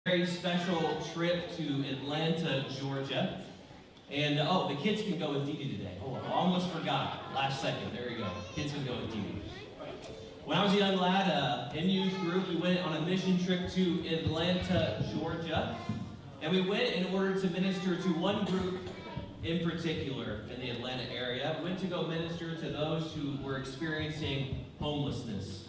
Very special trip to Atlanta, Georgia. And the kids can go with Dee Dee today. Oh, I almost forgot. Last second. There you go. Kids can go with Dee Dee. When I was a young lad in youth group, we went on a mission trip to Atlanta, Georgia. And we went in order to minister to one group in particular in the Atlanta area. We went to go minister to those who were experiencing homelessness.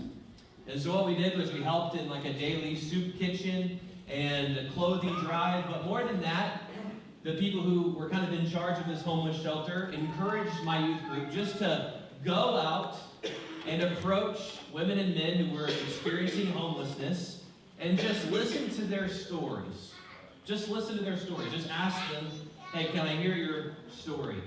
And so what we did was we helped in like a daily soup kitchen and a clothing drive, but more than that, the people who were kind of in charge of this homeless shelter encouraged my youth group just to go out and approach women and men who were experiencing homelessness and just listen to their stories. Just listen to their stories. Just ask them, hey, can I hear your story?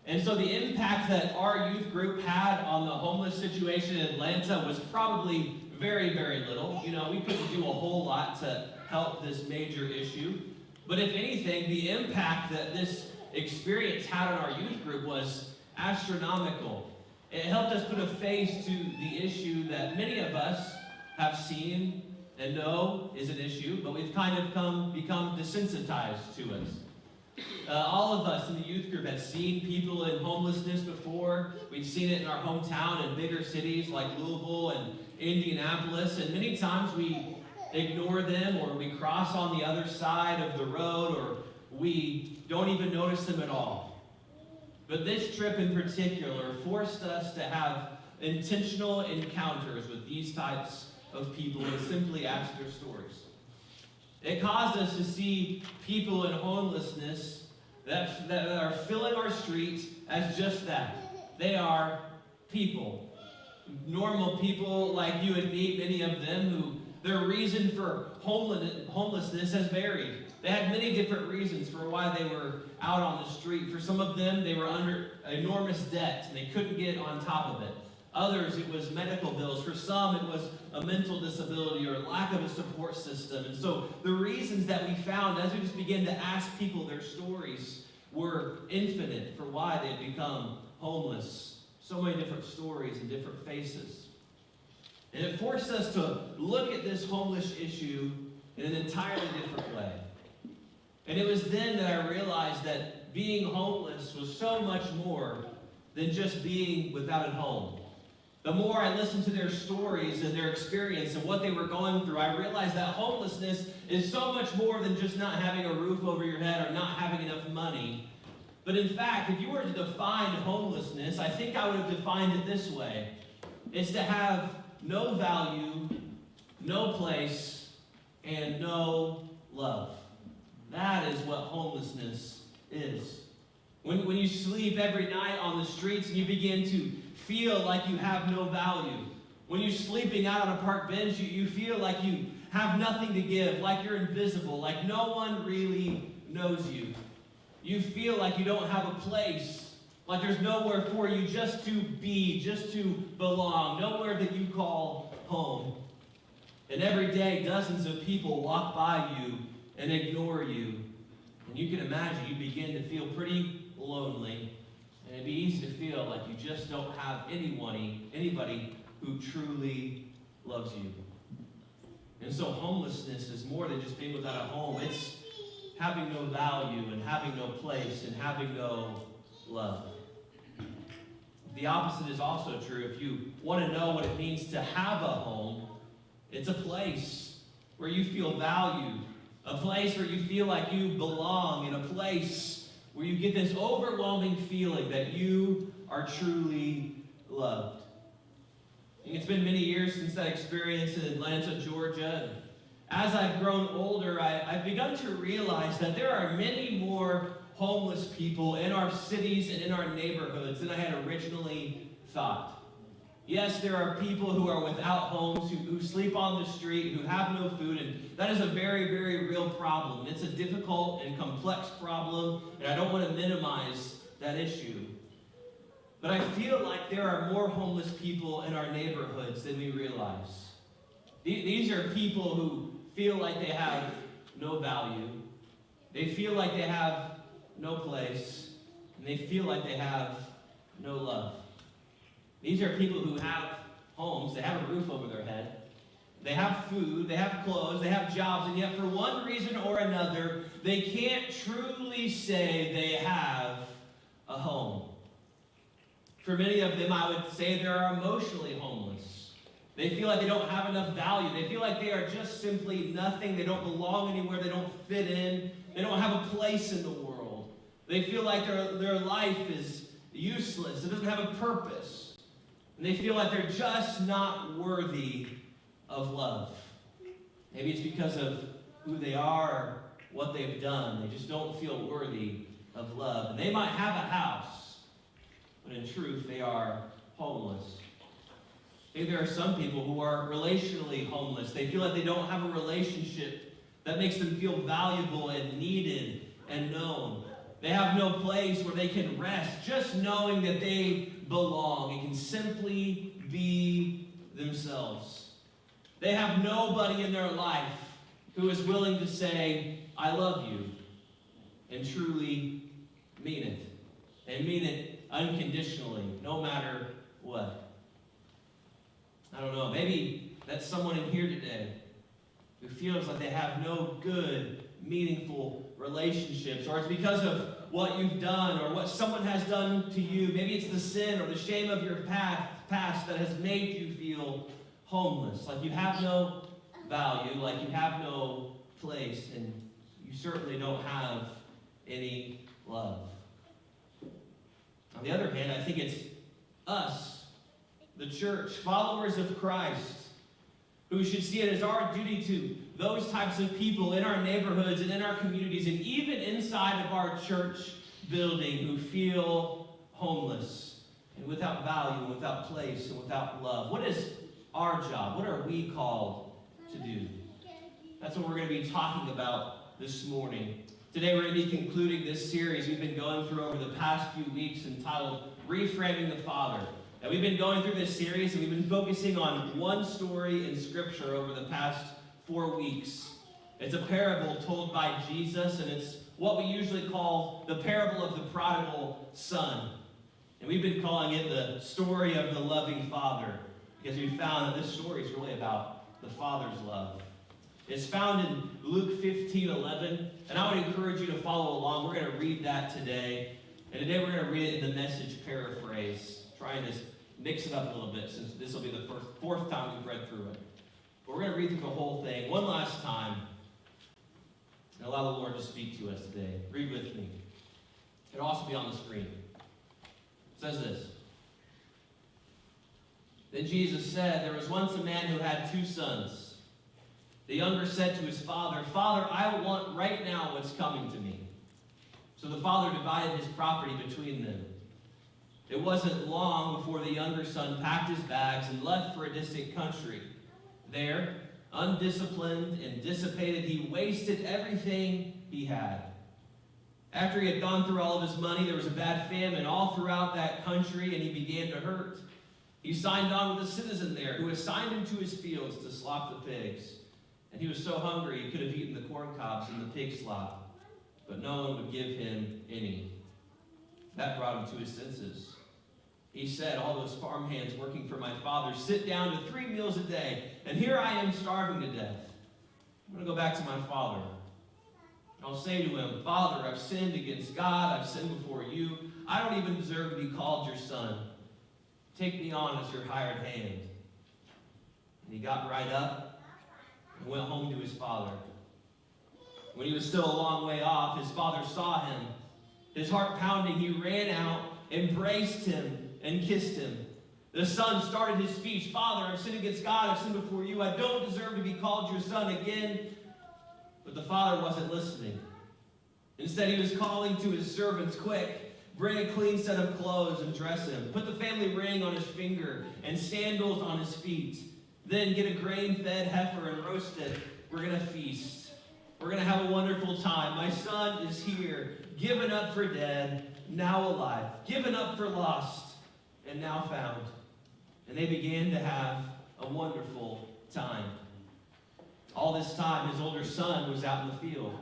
And so the impact that our youth group had on the homeless situation in Atlanta was probably very, very little. You know, we couldn't do a whole lot to help this major issue. But if anything, the impact that this experience had on our youth group was astronomical. It helped us put a face to the issue that many of us have seen and know is an issue, but we've kind of become desensitized to it. All of us in the youth group had seen people in homelessness before. We'd seen it in our hometown in bigger cities like Louisville and Indianapolis, and many times we ignore them, or we cross on the other side of the road, or we don't even notice them at all. But this trip in particular forced us to have intentional encounters with these types of people and simply ask their stories. It caused us to see people in homelessness that are filling our streets as just that. They are people. Normal people like you and me, many of them, who their reason for homelessness has varied. They had many different reasons for why they were out on the street. For some of them, they were under enormous debt and they couldn't get on top of it. Others, it was medical bills. For some, it was a mental disability or lack of a support system. And so the reasons that we found as we just began to ask people their stories were infinite for why they had become homeless. So many different stories and different faces. And it forced us to look at this homeless issue in an entirely different way. And it was then that I realized that being homeless was so much more than just being without a home. The more I listened to their stories and their experience and what they were going through, I realized that homelessness is so much more than just not having a roof over your head or not having enough money. But in fact, if you were to define homelessness, I think I would have defined it this way. It's to have no value, no place, and no love. That is what homelessness is. When you sleep every night on the streets and you begin to feel like you have no value. When you're sleeping out on a park bench, you feel like you have nothing to give, like you're invisible, like no one really knows you. You feel like you don't have a place, like there's nowhere for you just to be, just to belong, nowhere that you call home. And every day, dozens of people walk by you and ignore you. And you can imagine you begin to feel pretty lonely. And it'd be easy to feel like you just don't have anybody who truly loves you. And so homelessness is more than just being without a home. It's having no value and having no place and having no love. The opposite is also true. If you want to know what it means to have a home, it's a place where you feel valued, a place where you feel like you belong, and a place where you get this overwhelming feeling that you are truly loved. And it's been many years since that experience in Atlanta, Georgia. As I've grown older, I've begun to realize that there are many more homeless people in our cities and in our neighborhoods than I had originally thought. Yes, there are people who are without homes, who sleep on the street, who have no food, and that is a very, very real problem. It's a difficult and complex problem, and I don't want to minimize that issue. But I feel like there are more homeless people in our neighborhoods than we realize. These are people who feel like they have no value. They feel like they have no place, and they feel like they have no love. These are people who have homes, they have a roof over their head, They have food, they have clothes, they have jobs, and yet for one reason or another, they can't truly say they have a home. For many of them, I would say they are emotionally homeless. They feel like they don't have enough value. They feel like they are just simply nothing. They don't belong anywhere. They don't fit in. They don't have a place in the world. They feel like their life is useless. It doesn't have a purpose. And they feel like they're just not worthy of love. Maybe it's because of who they are or what they've done. They just don't feel worthy of love. And they might have a house, but in truth, they are homeless. Maybe there are some people who are relationally homeless. They feel like they don't have a relationship that makes them feel valuable and needed and known. They have no place where they can rest, just knowing that they belong and can simply be themselves. They have nobody in their life who is willing to say, I love you, and truly mean it. And mean it unconditionally, no matter what. I don't know, maybe that's someone in here today who feels like they have no good, meaningful relationships, or it's because of what you've done or what someone has done to you. Maybe it's the sin or the shame of your past that has made you feel homeless, like you have no value, like you have no place, and you certainly don't have any love. On the other hand, I think it's us, the church, followers of Christ, who should see it as our duty to those types of people in our neighborhoods and in our communities and even inside of our church building who feel homeless and without value and without place and without love. What is our job? What are we called to do? That's what we're going to be talking about this morning. Today we're going to be concluding this series we've been going through over the past few weeks entitled Reframing the Father. And we've been going through this series and we've been focusing on one story in Scripture over the past 4 weeks. It's a parable told by Jesus, and it's what we usually call the parable of the prodigal son. And we've been calling it the story of the loving Father, because we found that this story is really about the Father's love. It's found in Luke 15:11, and I would encourage you to follow along. We're going to read that today. And today we're going to read it in the Message paraphrase, trying to mix it up a little bit, since this will be the fourth time we've read through it. But we're going to read through the whole thing one last time and allow the Lord to speak to us today. Read with me. It'll also be on the screen. It says this. Then Jesus said, there was once a man who had 2 sons. The younger said to his father, Father, I want right now what's coming to me. So the father divided his property between them. It wasn't long before the younger son packed his bags and left for a distant country. There, undisciplined and dissipated, he wasted everything he had. After he had gone through all of his money, there was a bad famine all throughout that country, and he began to hurt. He signed on with a citizen there who assigned him to his fields to slop the pigs. And he was so hungry he could have eaten the corn cobs in the pig slop, but no one would give him any. That brought him to his senses. He said, all those farm hands working for my father sit down to 3 meals a day, and here I am starving to death. I'm going to go back to my father. I'll say to him, Father, I've sinned against God, I've sinned before you. I don't even deserve to be called your son. Take me on as your hired hand. And he got right up and went home to his father. When he was still a long way off, his father saw him. His heart pounding, he ran out, embraced him, and kissed him. The son started his speech, Father, I've sinned against God, I've sinned before you. I don't deserve to be called your son again. But the father wasn't listening. Instead, he was calling to his servants, quick, bring a clean set of clothes and dress him. Put the family ring on his finger and sandals on his feet. Then get a grain-fed heifer and roast it. We're going to feast. We're going to have a wonderful time. My son is here, given up for dead, now alive, given up for lost, and now found. And they began to have a wonderful time. All this time, his older son was out in the field.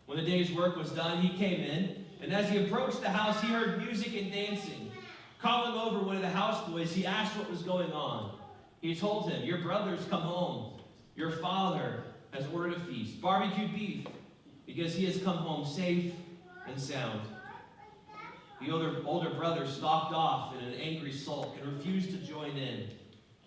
When the day's work was done, he came in, and as he approached the house, he heard music and dancing. Calling over one of the houseboys, he asked what was going on. He told him, your brother's come home Your father has ordered a feast, barbecued beef, because he has come home safe and sound. The older brother stalked off in an angry sulk and refused to join in.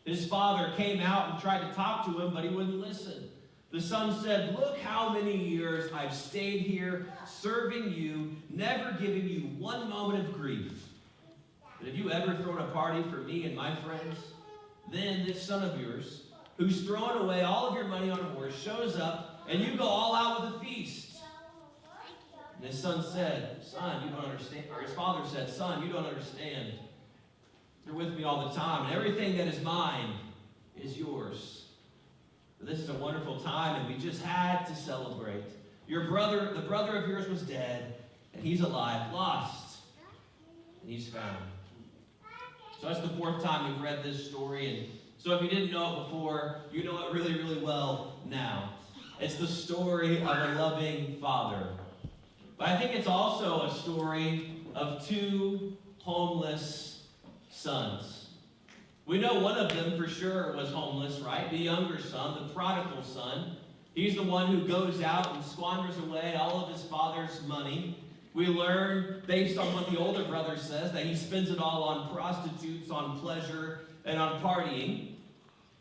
His father came out and tried to talk to him, but he wouldn't listen. The son said, "Look how many years I've stayed here serving you, never giving you one moment of grief. But have you ever thrown a party for me and my friends? Then this son of yours, who's thrown away all of your money on a horse, shows up, and you go all out with a feast." And his son said, "Son, you don't understand." Or his father said, "Son, you don't understand. You're with me all the time, and everything that is mine is yours. But this is a wonderful time, and we just had to celebrate. Your brother, the brother of yours, was dead, and he's alive, lost, and he's found." So that's the fourth time we've read this story, and so if you didn't know it before, you know it really, really well now. It's the story of a loving father. But I think it's also a story of two homeless sons. We know one of them for sure was homeless, right? The younger son, the prodigal son. He's the one who goes out and squanders away all of his father's money. We learn, based on what the older brother says, that he spends it all on prostitutes, on pleasure, and on partying.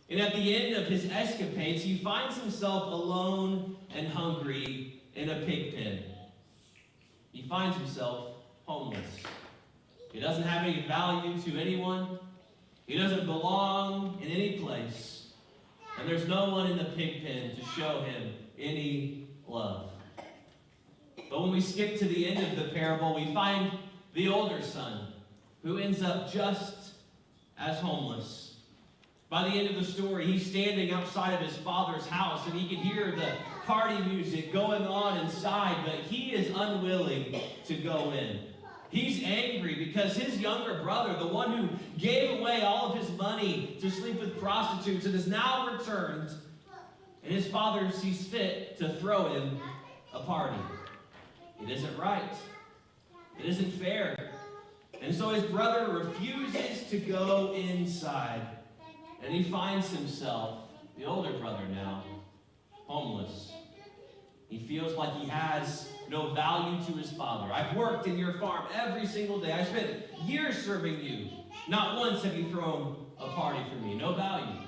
And at the end of his escapades, he finds himself alone and hungry in a pig pen. He finds himself homeless. He doesn't have any value to anyone. He doesn't belong in any place. And there's no one in the pig pen to show him any love. But when we skip to the end of the parable, we find the older son who ends up just as homeless. By the end of the story, he's standing outside of his father's house, and he can hear the party music going on inside, but he is unwilling to go in. He's angry because his younger brother, the one who gave away all of his money to sleep with prostitutes and has now returned, and his father sees fit to throw him a party. It isn't right. It isn't fair. And so his brother refuses to go inside, and he finds himself, the older brother now, homeless. He feels like he has no value to his father. "I've worked in your farm every single day. I spent years serving you. Not once have you thrown a party for me. No value."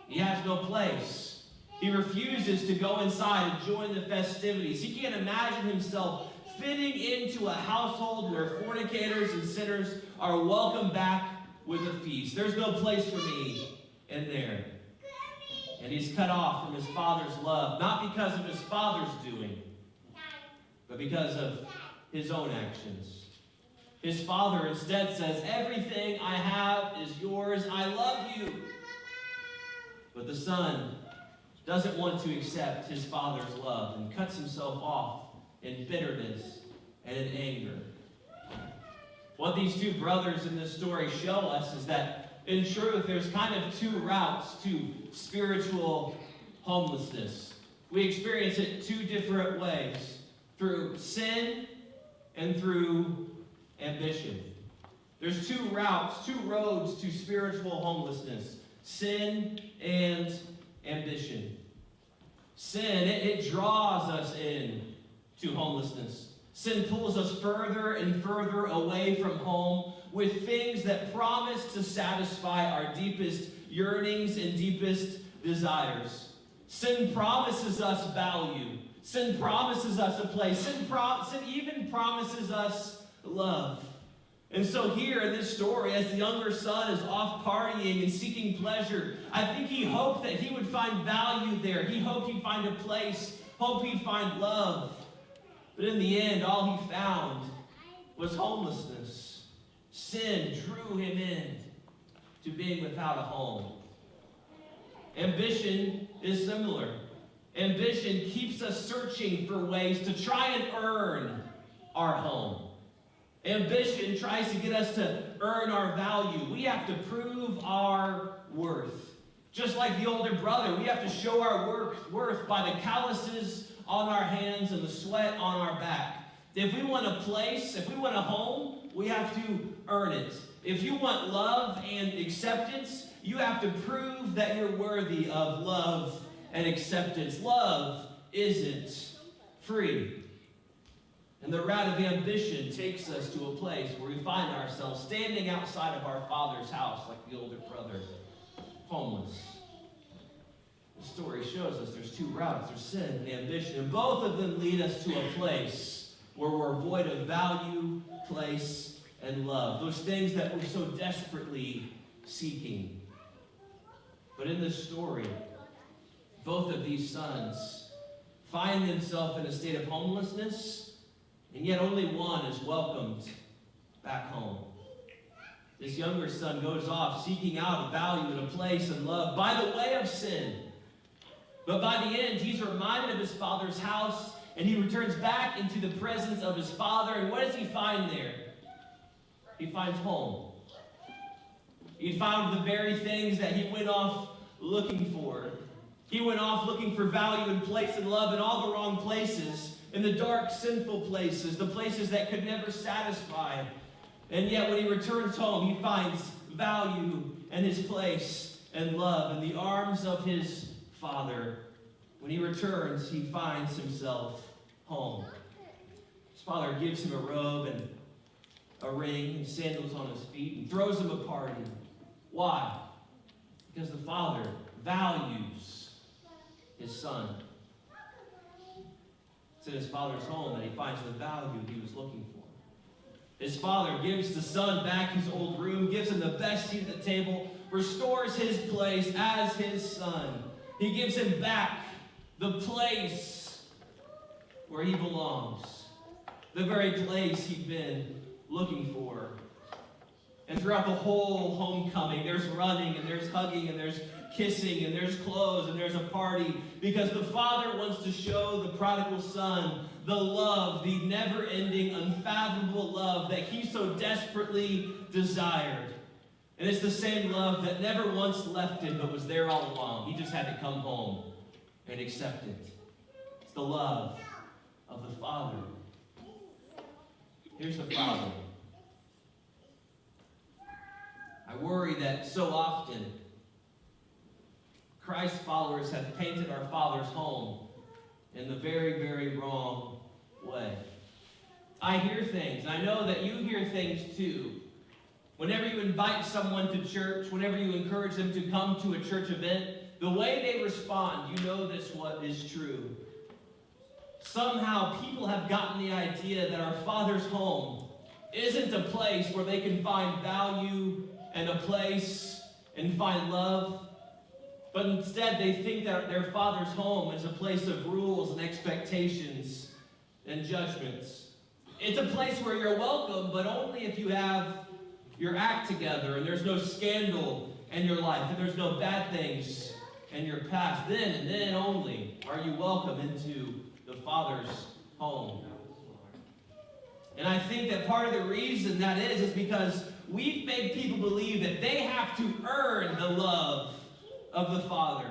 He has no place. He refuses to go inside and join the festivities. He can't imagine himself fitting into a household where fornicators and sinners are welcomed back with a feast. There's no place for me in there. And he's cut off from his father's love, not because of his father's doing, but because of his own actions. His father instead says, "Everything I have is yours. I love you." But the son doesn't want to accept his father's love and cuts himself off in bitterness and in anger. What these two brothers in this story show us is that, in truth, there's kind of two routes to spiritual homelessness. We experience it two different ways, through sin and through ambition. There's two routes, two roads to spiritual homelessness: sin and ambition. Sin, it draws us in to homelessness. Sin pulls us further and further away from home with things that promise to satisfy our deepest yearnings and deepest desires. Sin promises us value. Sin promises us a place. Sin even promises us love. And so here in this story, as the younger son is off partying and seeking pleasure, I think he hoped that he would find value there. He hoped he'd find a place, hoped he'd find love. But in the end, all he found was homelessness. Sin drew him in to being without a home. Ambition is similar. Ambition keeps us searching for ways to try and earn our home. Ambition tries to get us to earn our value. We have to prove our worth. Just like the older brother, we have to show our worth by the calluses on our hands and the sweat on our back. If we want a place, if we want a home, we have to earn it. If you want love and acceptance, you have to prove that you're worthy of love and acceptance. Love isn't free. And the route of ambition takes us to a place where we find ourselves standing outside of our Father's house like the older brother, homeless. The story shows us there's two routes. There's sin and ambition, and both of them lead us to a place where we're void of value, place, and love. Those things that we're so desperately seeking. But in this story, both of these sons find themselves in a state of homelessness, and yet only one is welcomed back home. This younger son goes off seeking out a value and a place and love by the way of sin. But by the end, he's reminded of his father's house, and he returns back into the presence of his father. And what does he find there? He finds home. He found the very things that he went off looking for. He went off looking for value and place and love in all the wrong places, in the dark, sinful places, the places that could never satisfy. And yet when he returns home, he finds value and his place and love in the arms of his Father. When he returns, he finds himself home. His father gives him a robe and a ring and sandals on his feet and throws him a party. Why? Because the father values his son. It's in his father's home that he finds the value he was looking for. His father gives the son back his old room, gives him the best seat at the table, restores his place as his son. He gives him back the place where he belongs, the very place he'd been looking for. And throughout the whole homecoming, there's running, and there's hugging, and there's kissing, and there's clothes, and there's a party, because the father wants to show the prodigal son the love, the never-ending, unfathomable love that he so desperately desired. And it's the same love that never once left him, but was there all along. He just had to come home and accept it. It's the love of the Father. Here's the problem. I worry that so often Christ followers have painted our Father's home in the very, very wrong way. I hear things. I know that you hear things too. Whenever you invite someone to church, whenever you encourage them to come to a church event, the way they respond, you know this what is true. Somehow people have gotten the idea that our Father's home isn't a place where they can find value and a place and find love, but instead they think that their Father's home is a place of rules and expectations and judgments. It's a place where you're welcome, but only if you have your act together, and there's no scandal in your life, and there's no bad things in your past. Then and then only are you welcome into the Father's home. And I think that part of the reason that is because we've made people believe that they have to earn the love of the Father.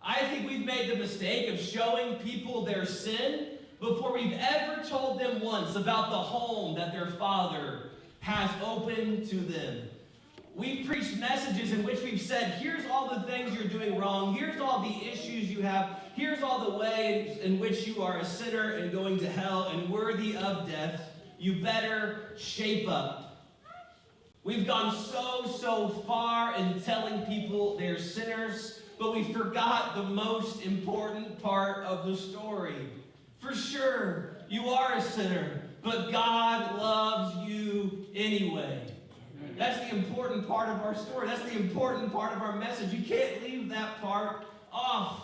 I think we've made the mistake of showing people their sin before we've ever told them once about the home that their Father has opened to them. We've preached messages in which we've said, here's all the things you're doing wrong, here's all the issues you have, here's all the ways in which you are a sinner and going to hell and worthy of death. You better shape up. We've gone so far in telling people they're sinners, but we forgot the most important part of the story. For sure, you are a sinner, but God loves you anyway. That's the important part of our story. That's the important part of our message. You can't leave that part off.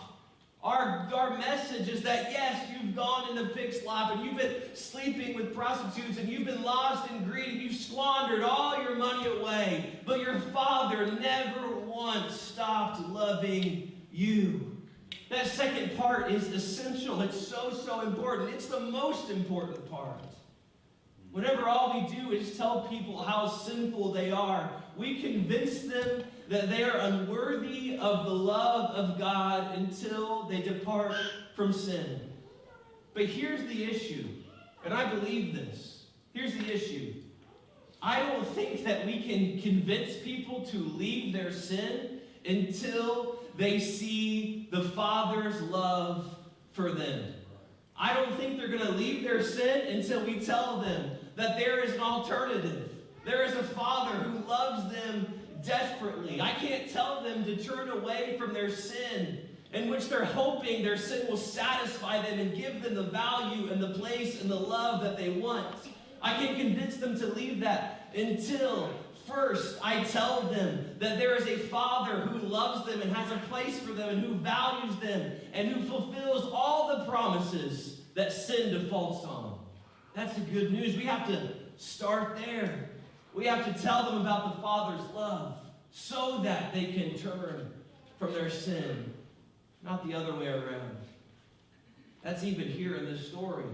Our message is that, yes, you've gone into pig slop and you've been sleeping with prostitutes and you've been lost in greed and you've squandered all your money away, but your Father never once stopped loving you. That second part is essential. It's so important. It's the most important part. Whenever all we do is tell people how sinful they are, we convince them that they are unworthy of the love of God until they depart from sin. But here's the issue, and I believe this. Here's the issue. I don't think that we can convince people to leave their sin until they see the Father's love for them. I don't think they're going to leave their sin until we tell them that there is an alternative. There is a Father who loves them desperately. I can't tell them to turn away from their sin, in which they're hoping their sin will satisfy them and give them the value and the place and the love that they want. I can't convince them to leave that until first I tell them that there is a Father who loves them and has a place for them and who values them and who fulfills all the promises that sin defaults on. That's the good news. We have to start there. We have to tell them about the Father's love so that they can turn from their sin, not the other way around. That's even here in this story.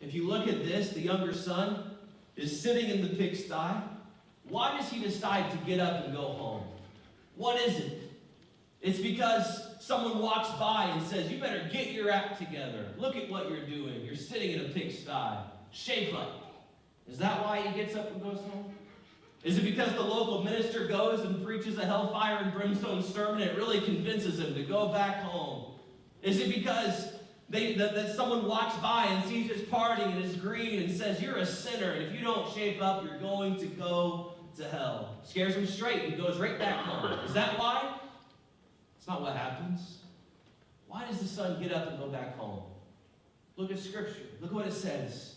If you look at this, the younger son is sitting in the pigsty. Why does he decide to get up and go home? What is it? It's because someone walks by and says, you better get your act together. Look at what you're doing. You're sitting in a pigsty. Shape up. Is that why he gets up and goes home? Is it because the local minister goes and preaches a hellfire and brimstone sermon and it really convinces him to go back home? Is it because that someone walks by and sees his partying and his greed and says, you're a sinner, and if you don't shape up, you're going to go to hell? Scares him straight. He goes right back home. Is that why? It's not what happens. Why does the son get up and go back home? Look at Scripture. Look what it says.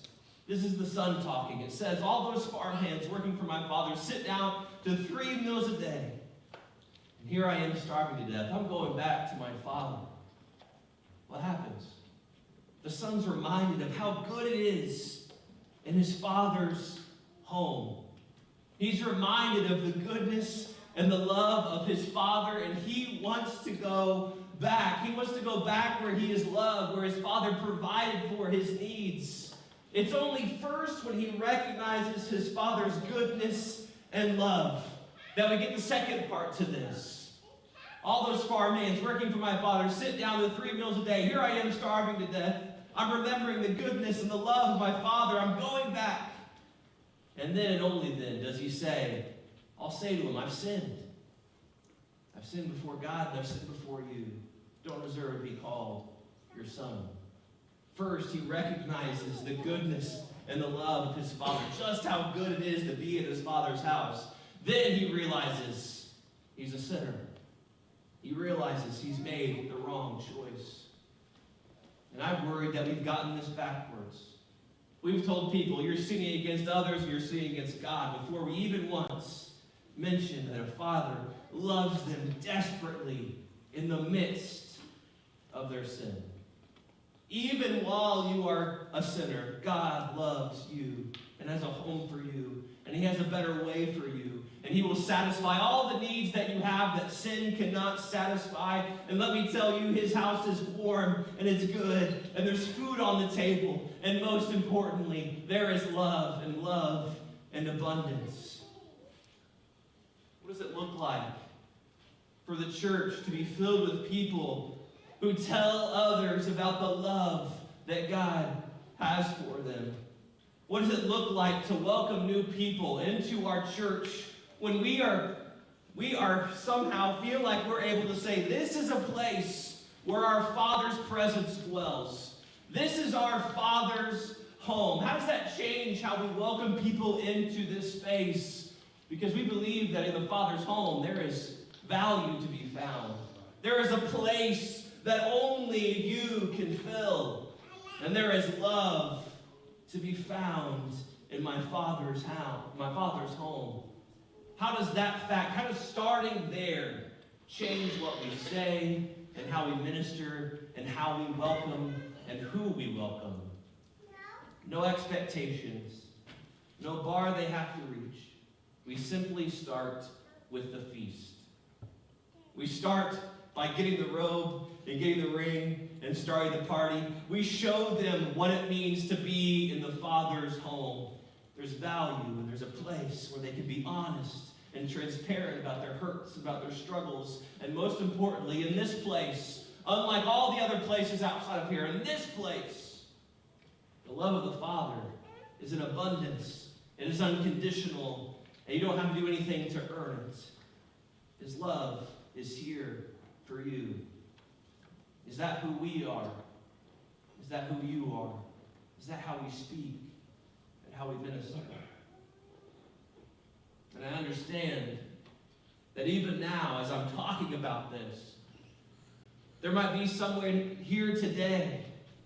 This is the son talking. It says, all those farmhands working for my father sit down to 3 meals a day. And here I am starving to death. I'm going back to my father. What happens? The son's reminded of how good it is in his father's home. He's reminded of the goodness and the love of his father, and he wants to go back. He wants to go back where he is loved, where his father provided for his needs. It's only first when he recognizes his father's goodness and love that we get the second part to this. All those farmhands working for my father sit down to 3 meals a day. Here I am starving to death. I'm remembering the goodness and the love of my father. I'm going back. And then and only then does he say, I'll say to him, I've sinned. I've sinned before God and I've sinned before you. Don't deserve to be called your son. First, he recognizes the goodness and the love of his father, just how good it is to be in his father's house. Then he realizes he's a sinner. He realizes he's made the wrong choice. And I'm worried that we've gotten this backwards. We've told people, you're sinning against others, you're sinning against God, before we even once mention that a father loves them desperately in the midst of their sin. Even while you are a sinner, God loves you and has a home for you, and he has a better way for you, and he will satisfy all the needs that you have that sin cannot satisfy. And let me tell you, his house is warm and it's good, and there's food on the table, and most importantly, there is love and abundance. What does it look like for the church to be filled with people who tell others about the love that God has for them? What does it look like to welcome new people into our church when we are somehow feel like we're able to say, this is a place where our Father's presence dwells. This is our Father's home. How does that change how we welcome people into this space? Because we believe that in the Father's home there is value to be found. There is a place that only you can fill. And there is love to be found in my Father's house, my Father's home. How does that fact, how does starting there change what we say and how we minister and how we welcome and who we welcome? No expectations, no bar they have to reach. We simply start with the feast. We start by getting the robe and getting the ring and starting the party. We show them what it means to be in the Father's home. There's value and there's a place where they can be honest and transparent about their hurts, about their struggles. And most importantly, in this place, unlike all the other places outside of here, in this place, the love of the Father is in abundance. It is unconditional, and you don't have to do anything to earn it. His love is here for you. Is that who we are? Is that who you are? Is that how we speak and how we minister? And I understand that even now, as I'm talking about this, there might be someone here today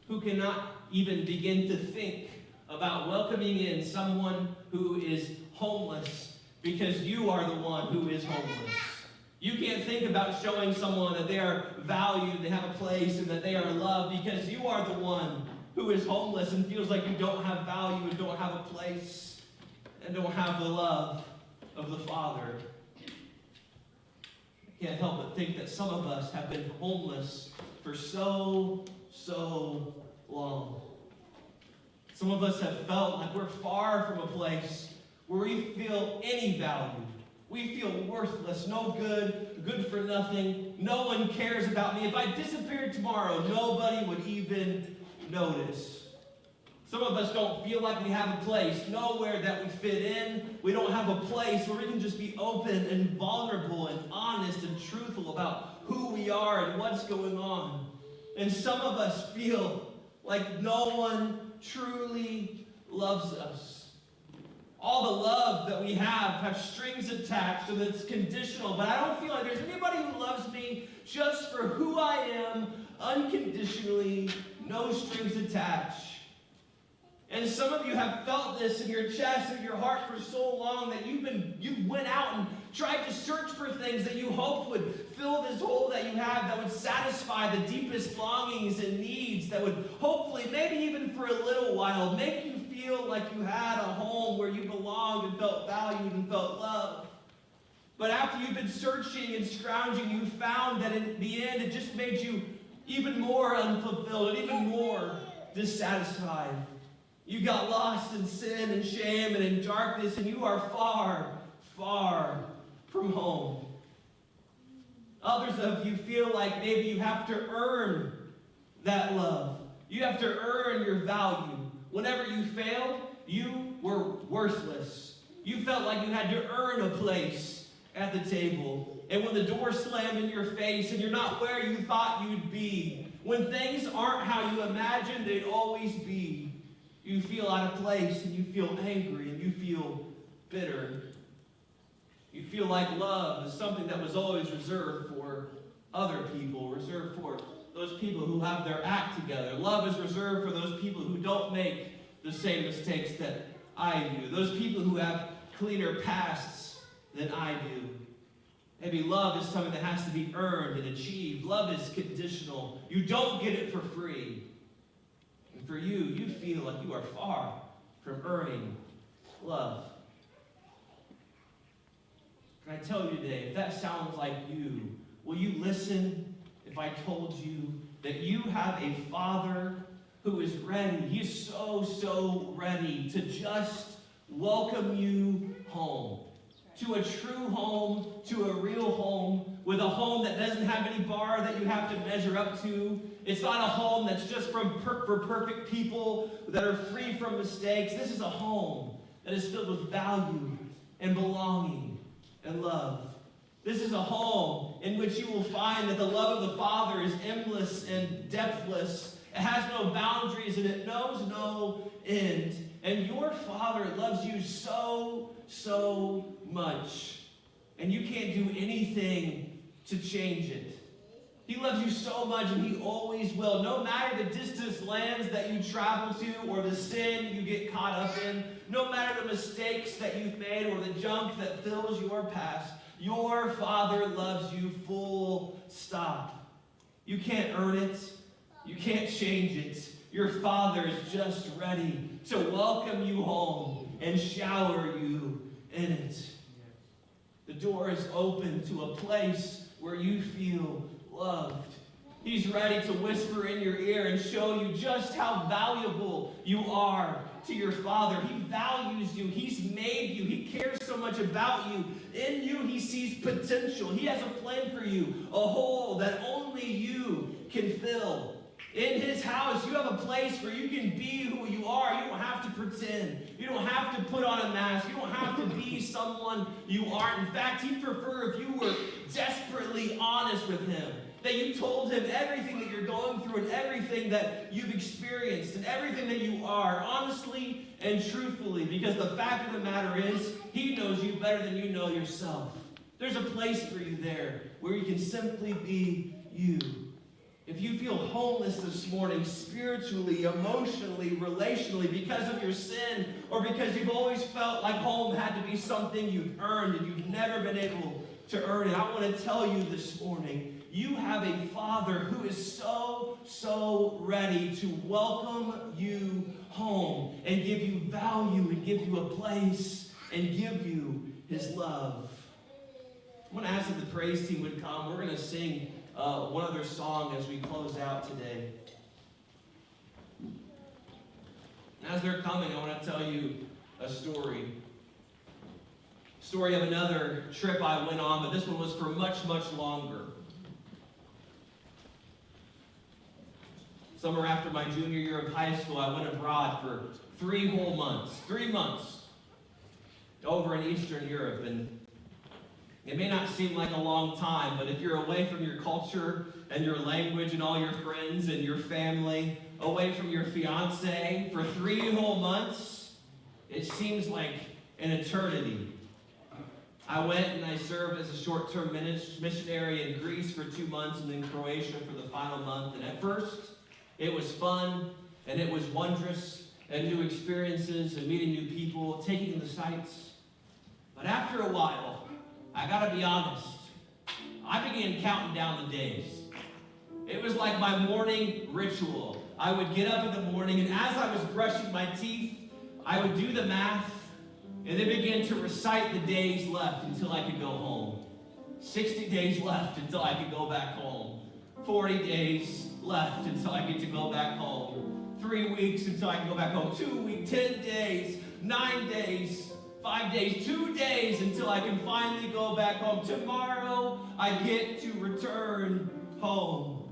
who cannot even begin to think about welcoming in someone who is homeless because you are the one who is homeless. You can't think about showing someone that they are valued, they have a place, and that they are loved because you are the one who is homeless and feels like you don't have value and don't have a place and don't have the love of the Father. I can't help but think that some of us have been homeless for so long. Some of us have felt like we're far from a place where we feel any value. We feel worthless, no good, good for nothing. No one cares about me. If I disappeared tomorrow, nobody would even notice. Some of us don't feel like we have a place, nowhere that we fit in. We don't have a place where we can just be open and vulnerable and honest and truthful about who we are and what's going on. And some of us feel like no one truly loves us. All the love that we have strings attached and it's conditional, but I don't feel like there's anybody who loves me just for who I am, unconditionally, no strings attached. And some of you have felt this in your chest and your heart for so long that you went out and tried to search for things that you hoped would fill this hole that you have, that would satisfy the deepest longings and needs, that would hopefully, maybe even for a little while, make you feel like you had a home where you belonged and felt valued and felt loved. But after you've been searching and scrounging, you found that in the end it just made you even more unfulfilled and even more dissatisfied. You got lost in sin and shame and in darkness, and you are far, far from home. Others of you feel like maybe you have to earn that love. You have to earn your value. Whenever you failed, you were worthless. You felt like you had to earn a place at the table. And when the door slammed in your face and you're not where you thought you'd be, when things aren't how you imagined they'd always be, you feel out of place and you feel angry and you feel bitter. You feel like love is something that was always reserved for other people, reserved for those people who have their act together. Love is reserved for those people who don't make the same mistakes that I do. Those people who have cleaner pasts than I do. Maybe love is something that has to be earned and achieved. Love is conditional. You don't get it for free. And for you, you feel like you are far from earning love. Can I tell you today, if that sounds like you, will you listen if I told you that you have a Father who is ready? He is so ready to just welcome you home. To a true home, to a real home, with a home that doesn't have any bar that you have to measure up to. It's not a home that's just for perfect people that are free from mistakes. This is a home that is filled with value and belonging and love. This is a home in which you will find that the love of the Father is endless and depthless. It has no boundaries and it knows no end. And your Father loves you so much. And you can't do anything to change it. He loves you so much and He always will. No matter the distant lands that you travel to or the sin you get caught up in, no matter the mistakes that you've made or the junk that fills your past, your Father loves you full stop. You can't earn it. You can't change it. Your Father is just ready to welcome you home and shower you in it. The door is open to a place where you feel loved. He's ready to whisper in your ear and show you just how valuable you are to your Father. He values you. He's made you. He cares so much about you. In you, He sees potential. He has a plan for you, a hole that only you can fill. In his house, you have a place where you can be who you are. You don't have to pretend. You don't have to put on a mask. You don't have to be someone you aren't. In fact, he'd prefer if you were desperately honest with him, that you told him everything that you're going through and everything that you've experienced and everything that you are, honestly and truthfully, because the fact of the matter is, he knows you better than you know yourself. There's a place for you there where you can simply be you. If you feel homeless this morning, spiritually, emotionally, relationally, because of your sin, or because you've always felt like home had to be something you've earned and you've never been able to earn it, I want to tell you this morning, you have a Father who is so ready to welcome you home and give you value and give you a place and give you his love. I'm going to ask that the praise team would come. We're going to sing one other song as we close out today. And as they're coming, I want to tell you a story. Story of another trip I went on, but this one was for much, much longer. Summer after my junior year of high school, I went abroad for 3 whole months. 3 months over in Eastern Europe. And it may not seem like a long time, but if you're away from your culture and your language and all your friends and your family, away from your fiance for 3 whole months, it seems like an eternity. I went and I served as a short-term missionary in Greece for 2 months and then Croatia for the final month. And at first, it was fun and it was wondrous and new experiences and meeting new people, taking in the sights. But after a while, I gotta be honest, I began counting down the days. It was like my morning ritual. I would get up in the morning, and as I was brushing my teeth, I would do the math, and then begin to recite the days left until I could go home. 60 days left until I could go back home. 40 days left until I get to go back home. 3 weeks until I can go back home. 2 weeks, 10 days, 9 days, 5 days, 2 days until I can finally go back home. Tomorrow, I get to return home.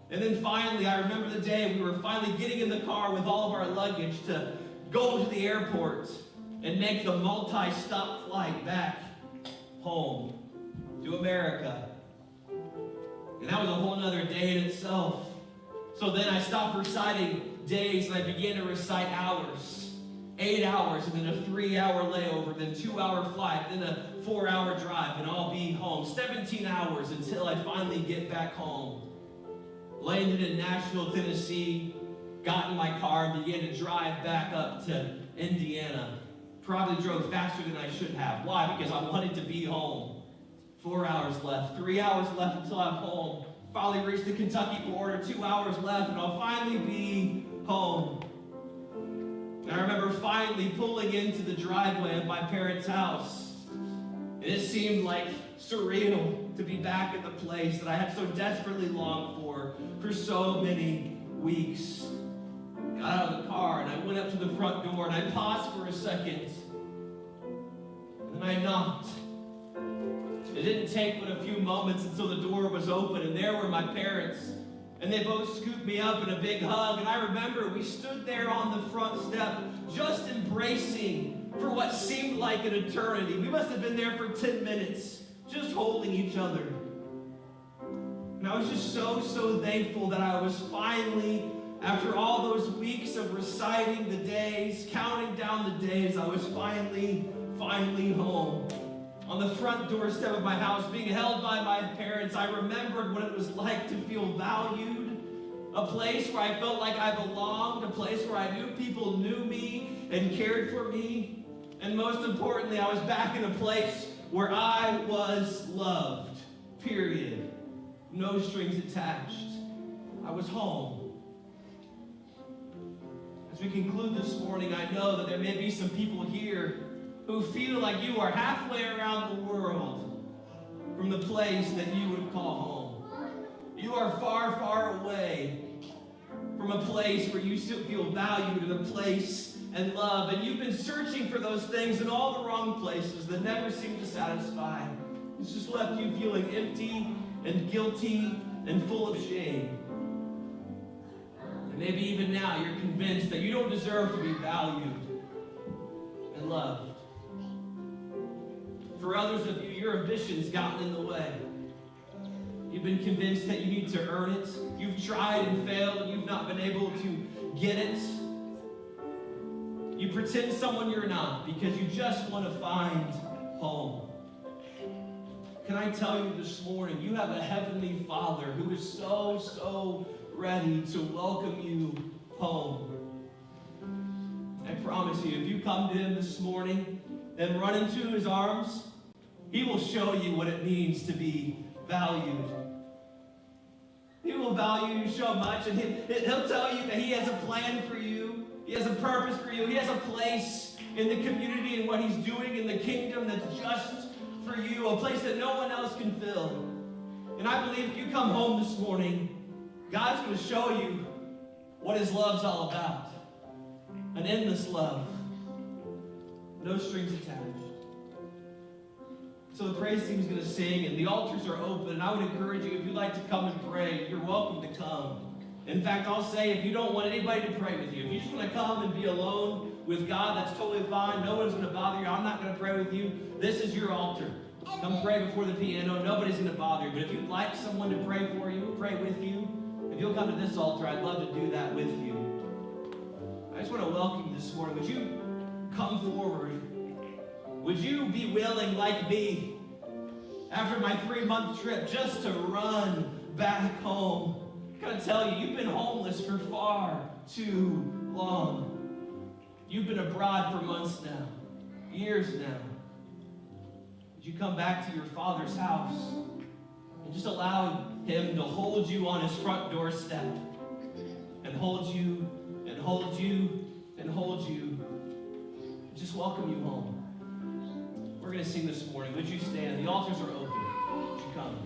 And then finally, I remember the day we were finally getting in the car with all of our luggage to go to the airport and make the multi-stop flight back home to America. And that was a whole nother day in itself. So then I stopped reciting days and I began to recite hours. 8 hours, and then a 3-hour layover, then 2-hour flight, then a 4-hour drive, and I'll be home. 17 hours until I finally get back home. Landed in Nashville, Tennessee, got in my car, and began to drive back up to Indiana. Probably drove faster than I should have. Why? Because I wanted to be home. 4 hours left, 3 hours left until I'm home. Finally reached the Kentucky border, 2 hours left, and I'll finally be home. I remember finally pulling into the driveway of my parents' house. And it seemed like surreal to be back at the place that I had so desperately longed for so many weeks. Got out of the car and I went up to the front door and I paused for a second. And then I knocked. It didn't take but a few moments until the door was open, and there were my parents. And they both scooped me up in a big hug. And I remember we stood there on the front step, just embracing for what seemed like an eternity. We must have been there for 10 minutes, just holding each other. And I was just so thankful that I was finally, after all those weeks of reciting the days, counting down the days, I was finally home. On the front doorstep of my house, being held by my parents, I remembered what it was like to feel valued, a place where I felt like I belonged, a place where I knew people knew me and cared for me, and most importantly, I was back in a place where I was loved, period. No strings attached. I was home. As we conclude this morning, I know that there may be some people here who feel like you are halfway around the world from the place that you would call home. You are far away from a place where you still feel valued, and a place and love, and you've been searching for those things in all the wrong places that never seem to satisfy. It's just left you feeling empty and guilty and full of shame. Maybe even now you're convinced that you don't deserve to be valued and loved. For others of you, your ambition's gotten in the way. You've been convinced that you need to earn it. You've tried and failed, and you've not been able to get it. You pretend someone you're not because you just want to find home. Can I tell you this morning, you have a heavenly Father who is so ready to welcome you home. I promise you, if you come to him this morning and run into his arms, he will show you what it means to be valued. He will value you so much, and he'll tell you that he has a plan for you. He has a purpose for you. He has a place in the community and what he's doing in the kingdom that's just for you, a place that no one else can fill. And I believe if you come home this morning, God's going to show you what his love's all about. An endless love. No strings attached. So the praise team is going to sing, and the altars are open, and I would encourage you, if you'd like to come and pray, you're welcome to come. In fact, I'll say, if you don't want anybody to pray with you, if you just want to come and be alone with God, that's totally fine. No one's going to bother you. I'm not going to pray with you. This is your altar. Come pray before the piano. Nobody's going to bother you. But if you'd like someone to pray for you, pray with you, if you'll come to this altar, I'd love to do that with you. I just want to welcome you this morning. Would you come forward? Would you be willing, like me, after my 3-month trip, just to run back home? I gotta tell you, you've been homeless for far too long. You've been abroad for months now, years now. Would you come back to your Father's house and just allow him to hold you on his front doorstep and hold you and hold you and hold you and just welcome you home? We're going to sing this morning. Would you stand? The altars are open. Would you come?